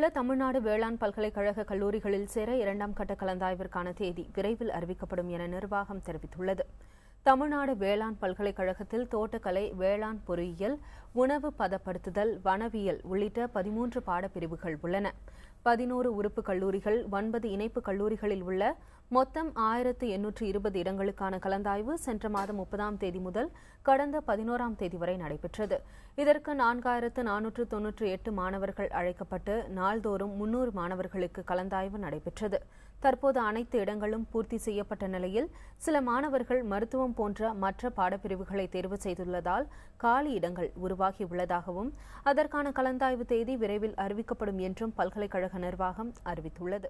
உள்ள தமிழ்நாடு வேளாண் பல்கலைக்கழக கல்லூரிகளில் சேர 2ஆம் கட்ட கலந்தாய்விற்கான தேதி விரைவில் அறிவிக்கப்படும் என நிர்வாகம் தெரிவித்துள்ளது. தமிழ்நாடு வேளாண் பல்கலைக்கழகத்தில் தோட்டக்கலை, வேளாண் பொறியியல், உணவு பதப்படுத்துதல், வனவியல் உள்ளிட்ட 13 பாடப்பிரிவுகள் உள்ளன. 11 உறுப்பு கல்லூரிகள், 9 இணைப்பு கல்லூரிகளில் உள்ள மொத்தம் 1820 இடங்களுக்கான கலந்தாய்வு சென்ற மாதம் 30ஆம் தேதி முதல் கடந்த 11ஆம் தேதி வரை நடைபெற்றது. இதற்கு 4498 மாணவர்கள் அழைக்கப்பட்டு நாள்தோறும் 300 மாணவர்களுக்கு கலந்தாய்வு நடைபெற்றது. தற்போது அனைத்து இடங்களும் பூர்த்தி செய்யப்பட்ட நிலையில் சில மாணவர்கள் மருத்துவம் போன்ற மற்ற பாடப்பிரிவுகளை தேர்வு செய்துள்ளதால் காலி இடங்கள் உருவாகியுள்ளதாகவும் அதற்கான கலந்தாய்வு தேதி விரைவில் அறிவிக்கப்படும் என்றும் பல்கலைக்கழக நிர்வாகம் அறிவித்துள்ளது.